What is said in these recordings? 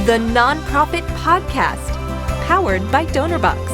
the Nonprofit Podcast, powered by Donorbox.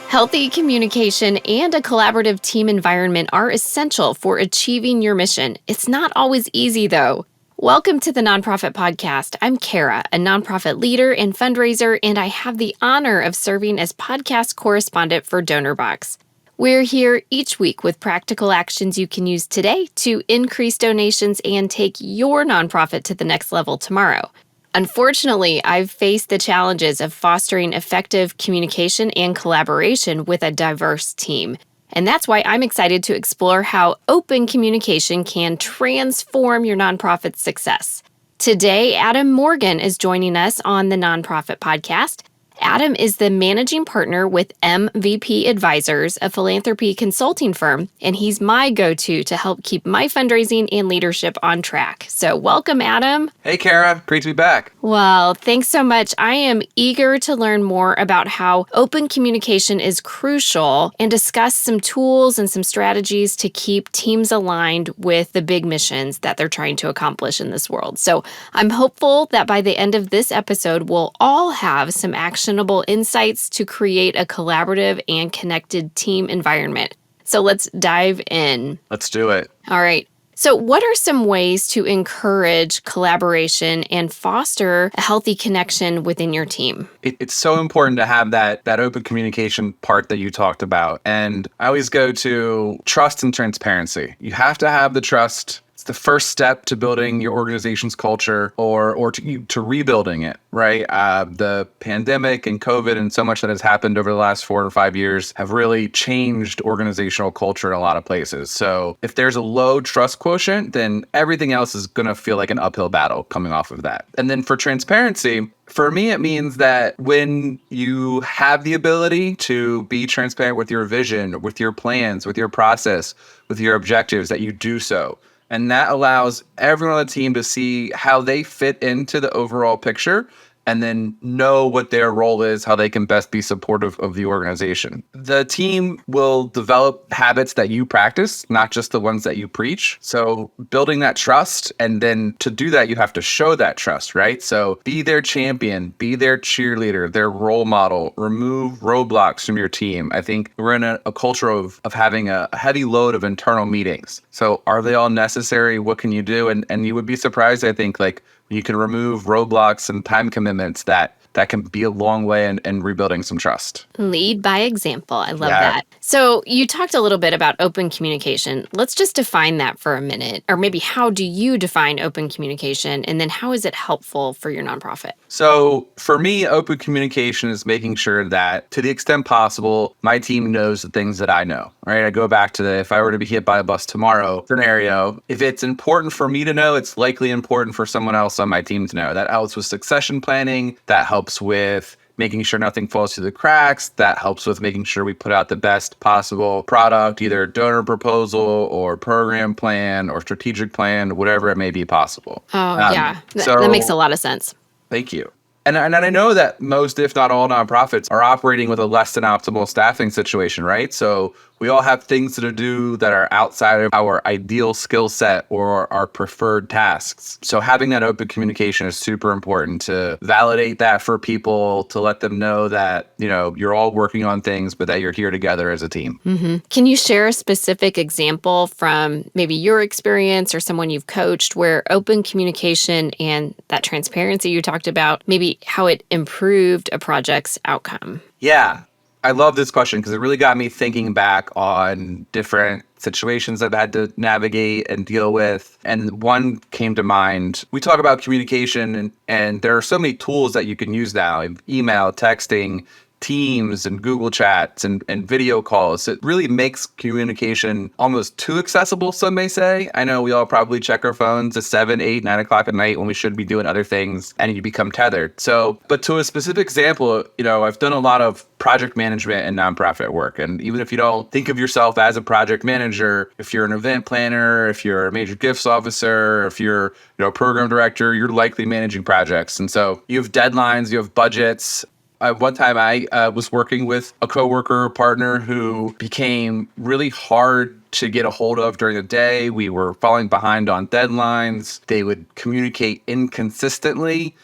Healthy communication and a collaborative team environment are essential for achieving your mission. It's not always easy, though. Welcome to the Nonprofit Podcast. I'm Cara, a nonprofit leader and fundraiser, and I have the honor of serving as podcast correspondent for Donorbox. We're here each week with practical actions you can use today to increase donations and take your nonprofit to the next level tomorrow. Unfortunately, I've faced the challenges of fostering effective communication and collaboration with a diverse team. And that's why I'm excited to explore how open communication can transform your nonprofit's success. Today, Adam Morgan is joining us on the Nonprofit Podcast. Adam is the managing partner with MVP Advisors, a philanthropy consulting firm, and he's my go-to to help keep my fundraising and leadership on track. So welcome, Adam. Hey, Cara. Great to be back. Well, thanks so much. I am eager to learn more about how open communication is crucial and discuss some tools and some strategies to keep teams aligned with the big missions that they're trying to accomplish in this world. So I'm hopeful that by the end of this episode, we'll all have some actionable insights to create a collaborative and connected team environment. So let's dive in. Let's do it. All right. So what are some ways to encourage collaboration and foster a healthy connection within your team? It's so important to have that open communication part that you talked about. And I always go to trust and transparency. You have to have the trust. It's the first step to building your organization's culture or to rebuilding it, right? The pandemic and COVID and so much that has happened over the last 4 or 5 years have really changed organizational culture in a lot of places. So if there's a low trust quotient, then everything else is going to feel like an uphill battle coming off of that. And then for transparency, for me, it means that when you have the ability to be transparent with your vision, with your plans, with your process, with your objectives, that you do so. And that allows everyone on the team to see how they fit into the overall picture and then know what their role is, how they can best be supportive of the organization. The team will develop habits that you practice, not just the ones that you preach. So building that trust, and then to do that, you have to show that trust, right? So be their champion, be their cheerleader, their role model, remove roadblocks from your team. I think we're in a culture of having a heavy load of internal meetings. So are they all necessary? What can you do? And you would be surprised, I think, like, you can remove roadblocks and time commitments that can be a long way in rebuilding some trust. Lead by example. I love that. So you talked a little bit about open communication. Let's just define that for a minute. Or maybe how do you define open communication? And then how is it helpful for your nonprofit? So for me, open communication is making sure that to the extent possible, my team knows the things that I know, right? I go back to if I were to be hit by a bus tomorrow scenario, if it's important for me to know, it's likely important for someone else on my team to know. That helps with succession planning. That helps with making sure nothing falls through the cracks. That helps with making sure we put out the best possible product, either donor proposal or program plan or strategic plan, whatever it may be possible. Yeah. That makes a lot of sense. Thank you. And I know that most, if not all, nonprofits are operating with a less than optimal staffing situation, right? So we all have things to do that are outside of our ideal skill set or our preferred tasks. So having that open communication is super important to validate that for people, to let them know that, you know, you're all working on things, but that you're here together as a team. Mm-hmm. Can you share a specific example from maybe your experience or someone you've coached where open communication and that transparency you talked about, maybe how it improved a project's outcome? Yeah. I love this question because it really got me thinking back on different situations I've had to navigate and deal with. And one came to mind. We talk about communication and there are so many tools that you can use now: email, texting, Teams and Google Chats and video calls. It really makes communication almost too accessible, some may say. I know we all probably check our phones at 7, 8, 9 o'clock at night when we should be doing other things, and you become tethered. So, but to a specific example, you know, I've done a lot of project management and nonprofit work. And even if you don't think of yourself as a project manager, if you're an event planner, if you're a major gifts officer, if you're, you know, program director, you're likely managing projects. And so you have deadlines, you have budgets. One time I was working with a coworker or partner who became really hard to get a hold of during the day. We were falling behind on deadlines. They would communicate inconsistently.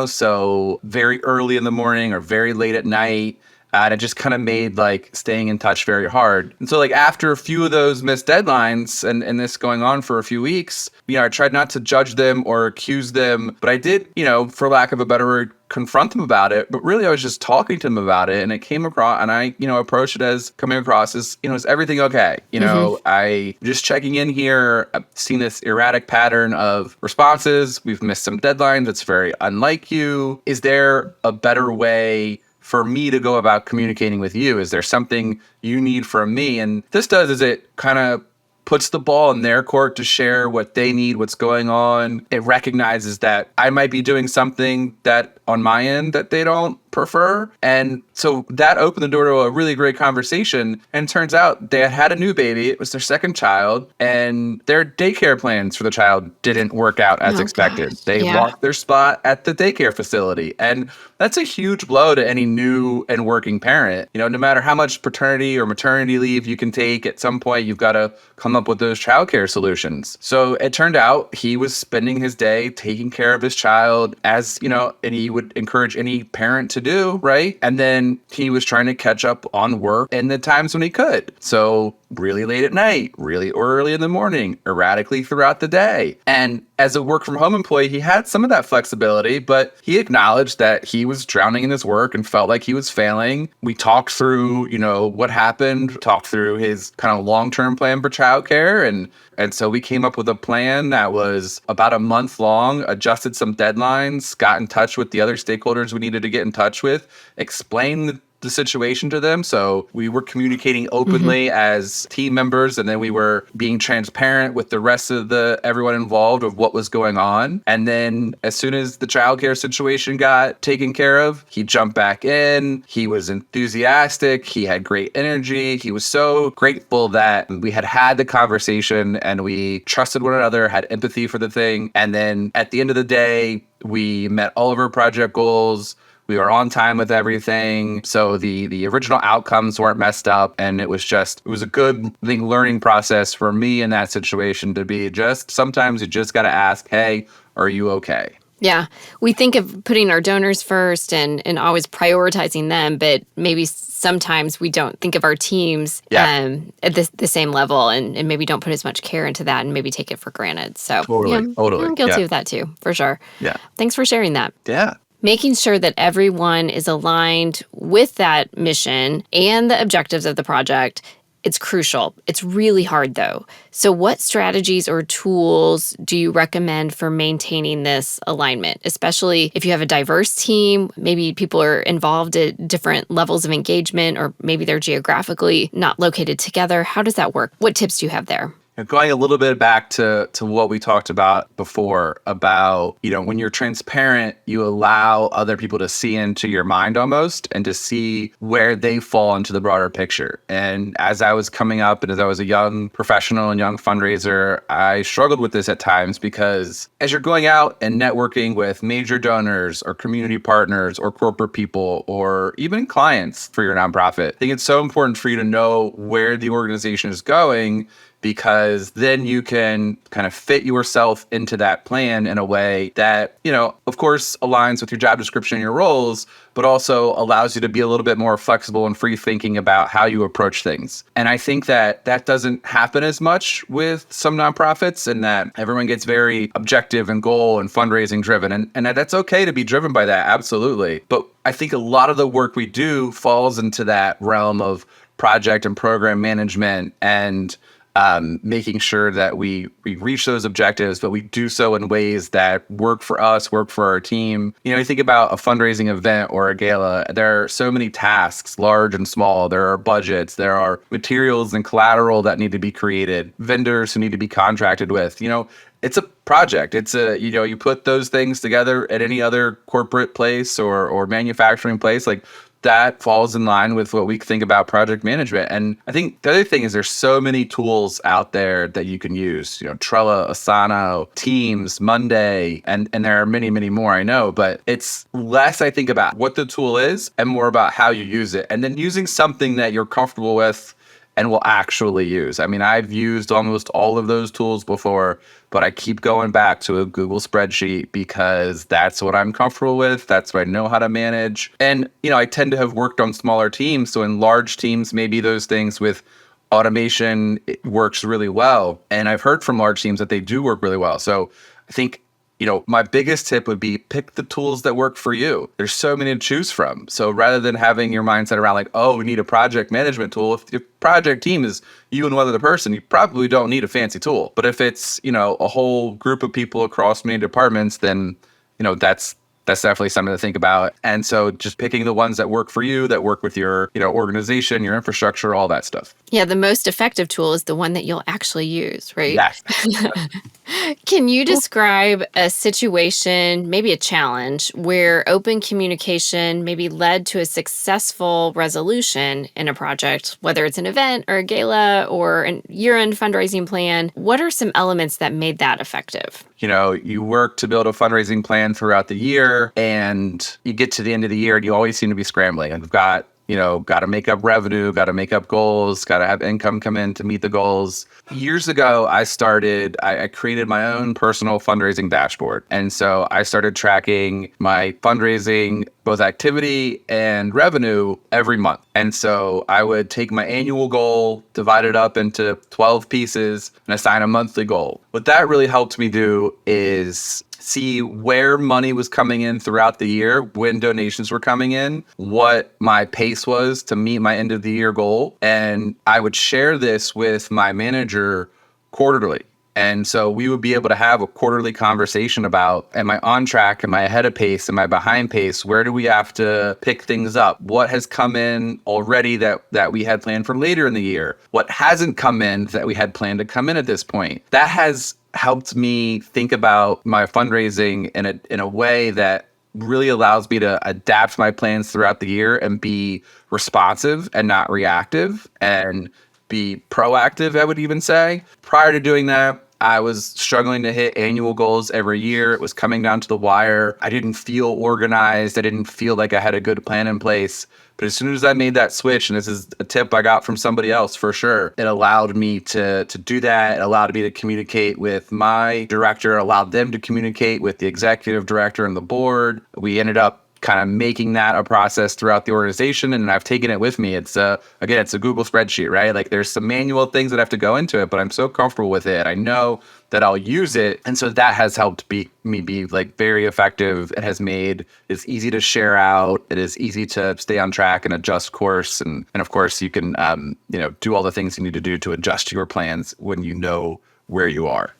so very early in the morning or very late at night. And it just kind of made like staying in touch very hard. And so like after a few of those missed deadlines and this going on for a few weeks, I tried not to judge them or accuse them, but I did, for lack of a better word, confront them about it. But really I was just talking to them about it, and it came across, and I, approached it as coming across as, is everything okay? I just checking in here. I've seen this erratic pattern of responses. We've missed some deadlines. It's very unlike you. Is there a better way for me to go about communicating with you? Is there something you need from me? And this does is it kind of puts the ball in their court to share what they need, what's going on. It recognizes that I might be doing something that on my end that they don't prefer. And so that opened the door to a really great conversation. And turns out they had a new baby. It was their second child, and their daycare plans for the child didn't work out as expected. Gosh. They lost their spot at the daycare facility. And that's a huge blow to any new and working parent. No matter how much paternity or maternity leave you can take, at some point you've got to come up with those childcare solutions. So it turned out he was spending his day taking care of his child, as, and he would encourage any parent to do, right? And then he was trying to catch up on work in the times when he could. So really late at night, really early in the morning, erratically throughout the day. And as a work from home employee, he had some of that flexibility, but he acknowledged that he was drowning in his work and felt like he was failing. We talked through, what happened, talked through his kind of long-term plan for childcare. And so we came up with a plan that was about a month long, adjusted some deadlines, got in touch with the other stakeholders we needed to get in touch with, explained the situation to them. So we were communicating openly as team members, and then we were being transparent with the rest of everyone involved of what was going on. And then as soon as the childcare situation got taken care of, he jumped back in. He was enthusiastic. He had great energy. He was so grateful that we had the conversation and we trusted one another, had empathy for the thing. And then at the end of the day, we met all of our project goals. We were on time with everything. So the original outcomes weren't messed up. And it was a good learning process for me in that situation to be sometimes you just got to ask, hey, are you okay? Yeah. We think of putting our donors first and always prioritizing them, but maybe sometimes we don't think of our teams at the same level and maybe don't put as much care into that and maybe take it for granted. So totally. I'm guilty of that too, for sure. Yeah. Thanks for sharing that. Yeah. Making sure that everyone is aligned with that mission and the objectives of the project, it's crucial. It's really hard though. So what strategies or tools do you recommend for maintaining this alignment, especially if you have a diverse team, maybe people are involved at different levels of engagement, or maybe they're geographically not located together? How does that work? What tips do you have there? Going a little bit back to what we talked about before about, when you're transparent, you allow other people to see into your mind almost and to see where they fall into the broader picture. And as I was coming up and as I was a young professional and young fundraiser, I struggled with this at times because as you're going out and networking with major donors or community partners or corporate people or even clients for your nonprofit, I think it's so important for you to know where the organization is going, because then you can kind of fit yourself into that plan in a way that, of course, aligns with your job description and your roles, but also allows you to be a little bit more flexible and free thinking about how you approach things. And I think that doesn't happen as much with some nonprofits, and that everyone gets very objective and goal and fundraising driven. And that's okay to be driven by that, absolutely. But I think a lot of the work we do falls into that realm of project and program management and making sure that we reach those objectives, but we do so in ways that work for us, work for our team. You think about a fundraising event or a gala, there are so many tasks, large and small. There are budgets, there are materials and collateral that need to be created, vendors who need to be contracted with. It's a project. It's you put those things together at any other corporate place or manufacturing place, like that falls in line with what we think about project management. And I think the other thing is there's so many tools out there that you can use, Trello, Asana, Teams, Monday, and there are many, many more, I know, but it's less, I think, about what the tool is and more about how you use it. And then using something that you're comfortable with and will actually use. I mean, I've used almost all of those tools before, but I keep going back to a Google spreadsheet because that's what I'm comfortable with. That's what I know how to manage. And, I tend to have worked on smaller teams. So in large teams, maybe those things with automation, it works really well. And I've heard from large teams that they do work really well. So I think, my biggest tip would be pick the tools that work for you. There's so many to choose from. So rather than having your mindset around like, oh, we need a project management tool, if the project team is you and one other person, you probably don't need a fancy tool. But if it's, a whole group of people across many departments, then, that's definitely something to think about. And so just picking the ones that work for you, that work with your, organization, your infrastructure, all that stuff. Yeah, the most effective tool is the one that you'll actually use, right? Yes. Can you describe a situation, maybe a challenge, where open communication maybe led to a successful resolution in a project, whether it's an event or a gala or a year-end fundraising plan? What are some elements that made that effective? You work to build a fundraising plan throughout the year, and you get to the end of the year and you always seem to be scrambling. And we've got to make up revenue, got to make up goals, got to have income come in to meet the goals. Years ago, I created my own personal fundraising dashboard. And so I started tracking my fundraising, both activity and revenue every month. And so I would take my annual goal, divide it up into 12 pieces, and assign a monthly goal. What that really helped me do is see where money was coming in throughout the year, when donations were coming in, what my pace was to meet my end of the year goal. And I would share this with my manager quarterly. And so we would be able to have a quarterly conversation about, am I on track? Am I ahead of pace? Am I behind pace? Where do we have to pick things up? What has come in already that we had planned for later in the year? What hasn't come in that we had planned to come in at this point? That has helped me think about my fundraising in a way that really allows me to adapt my plans throughout the year and be responsive and not reactive and be proactive, I would even say. Prior to doing that, I was struggling to hit annual goals every year. It was coming down to the wire. I didn't feel organized. I didn't feel like I had a good plan in place. But as soon as I made that switch, and this is a tip I got from somebody else for sure, it allowed me to do that. It allowed me to communicate with my director, allowed them to communicate with the executive director and the board. We ended up kind of making that a process throughout the organization, and I've taken it with me. It's a Google spreadsheet, right? Like there's some manual things that have to go into it, but I'm so comfortable with it. I know that I'll use it. And so that has helped me be like very effective. It has made it's easy to share out. It is easy to stay on track and adjust course. And of course you can, do all the things you need to do to adjust your plans when you know where you are.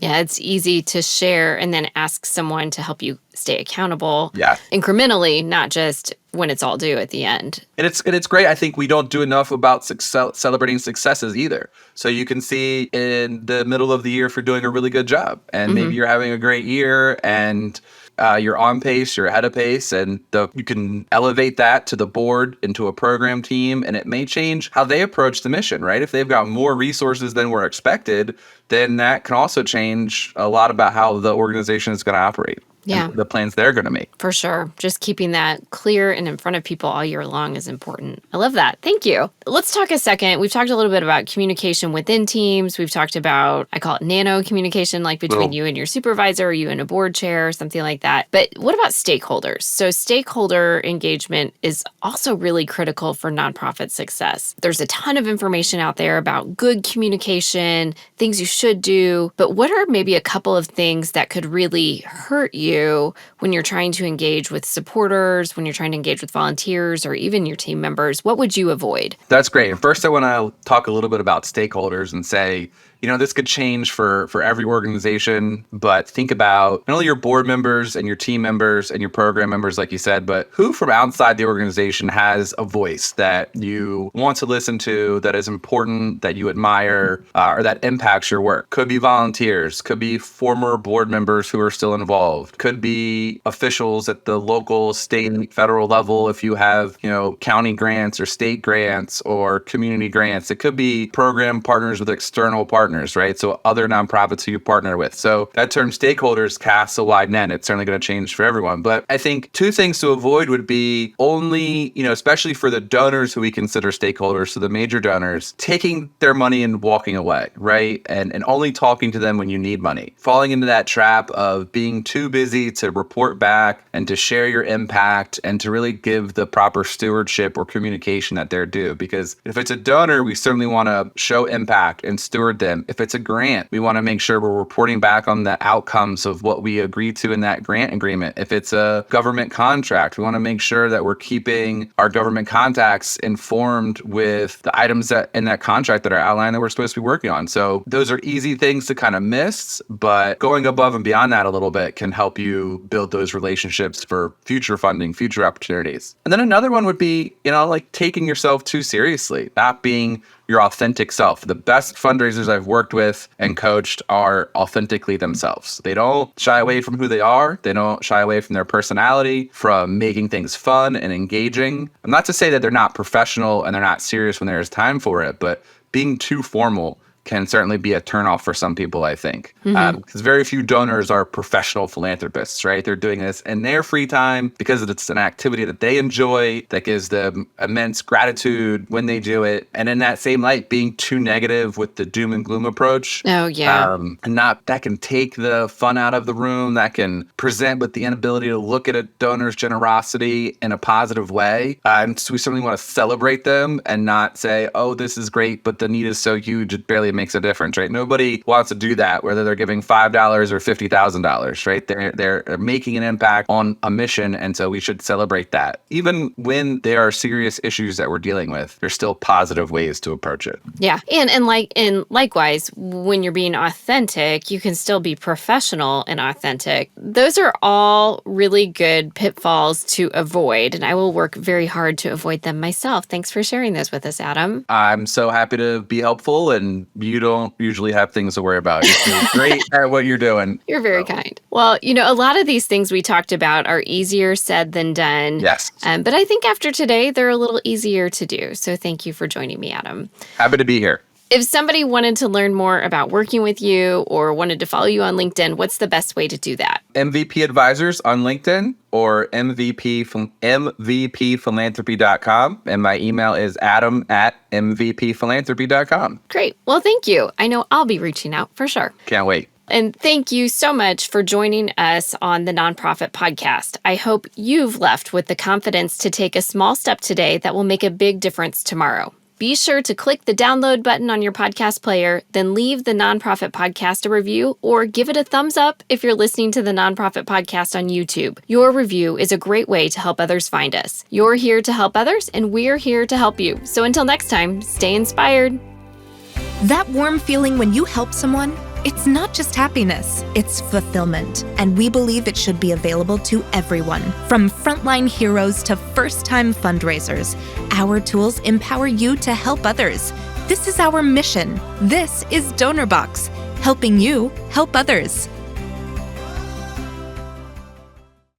Yeah, it's easy to share and then ask someone to help you stay accountable incrementally, not just when it's all due at the end. And it's great. I think we don't do enough about celebrating successes either. So you can see in the middle of the year if you're doing a really good job, and maybe you're having a great year and you're on pace, you're ahead of pace, and you can elevate that to the board, into a program team, and it may change how they approach the mission, right? If they've got more resources than were expected, then that can also change a lot about how the organization is going to operate. Yeah. The plans they're going to make. For sure. Just keeping that clear and in front of people all year long is important. I love that. Thank you. Let's talk a second. We've talked a little bit about communication within teams. We've talked about, I call it nano communication, like between you and your supervisor, or you and a board chair, or something like that. But what about stakeholders? So stakeholder engagement is also really critical for nonprofit success. There's a ton of information out there about good communication, things you should do. But what are maybe a couple of things that could really hurt you when you're trying to engage with supporters, when you're trying to engage with volunteers, or even your team members? What would you avoid? That's great. First, I want to talk a little bit about stakeholders and say, this could change for every organization, but think about not only your board members and your team members and your program members, like you said, but who from outside the organization has a voice that you want to listen to, that is important, that you admire, or that impacts your work. Could be volunteers, could be former board members who are still involved, could be officials at the local, state, and federal level if you have, county grants or state grants or community grants. It could be program partners with external partners partners, right? So other nonprofits who you partner with. So that term stakeholders casts a wide net. It's certainly going to change for everyone. But I think two things to avoid would be only, especially for the donors who we consider stakeholders, so the major donors, taking their money and walking away, right? And only talking to them when you need money. Falling into that trap of being too busy to report back and to share your impact and to really give the proper stewardship or communication that they're due. Because if it's a donor, we certainly want to show impact and steward them. If it's a grant, we want to make sure we're reporting back on the outcomes of what we agreed to in that grant agreement. If it's a government contract, we want to make sure that we're keeping our government contacts informed with the items that in that contract that are outlined that we're supposed to be working on. So those are easy things to kind of miss, but going above and beyond that a little bit can help you build those relationships for future funding, future opportunities. And then another one would be, like taking yourself too seriously, not being your authentic self. The best fundraisers I've worked with and coached are authentically themselves. They don't shy away from who they are. They don't shy away from their personality, from making things fun and engaging. I'm not to say that they're not professional and they're not serious when there's time for it, but being too formal can certainly be a turnoff for some people, I think. Because very few donors are professional philanthropists, right? They're doing this in their free time because it's an activity that they enjoy, that gives them immense gratitude when they do it. And in that same light, being too negative with the doom and gloom approach. Oh, yeah. That can take the fun out of the room, that can present with the inability to look at a donor's generosity in a positive way. And so we certainly want to celebrate them and not say, oh, this is great, but the need is so huge, it barely makes a difference, right? Nobody wants to do that, whether they're giving $5 or $50,000, right? They're making an impact on a mission, and so we should celebrate that. Even when there are serious issues that we're dealing with, there's still positive ways to approach it. Yeah, and likewise, when you're being authentic, you can still be professional and authentic. Those are all really good pitfalls to avoid, and I will work very hard to avoid them myself. Thanks for sharing those with us, Adam. I'm so happy to be helpful, and you don't usually have things to worry about. You're great at what you're doing. You're very kind. Well, a lot of these things we talked about are easier said than done. Yes. But I think after today, they're a little easier to do. So thank you for joining me, Adam. Happy to be here. If somebody wanted to learn more about working with you or wanted to follow you on LinkedIn, what's the best way to do that? MVP Advisors on LinkedIn or MVPphilanthropy.com. And my email is adam@mvpphilanthropy.com. Great. Well, thank you. I know I'll be reaching out for sure. Can't wait. And thank you so much for joining us on the Nonprofit Podcast. I hope you've left with the confidence to take a small step today that will make a big difference tomorrow. Be sure to click the download button on your podcast player, then leave the Nonprofit Podcast a review or give it a thumbs up if you're listening to the Nonprofit Podcast on YouTube. Your review is a great way to help others find us. You're here to help others, and we're here to help you. So until next time, stay inspired. That warm feeling when you help someone, it's not just happiness, it's fulfillment. And we believe it should be available to everyone. From frontline heroes to first-time fundraisers, our tools empower you to help others. This is our mission. This is Donorbox, helping you help others.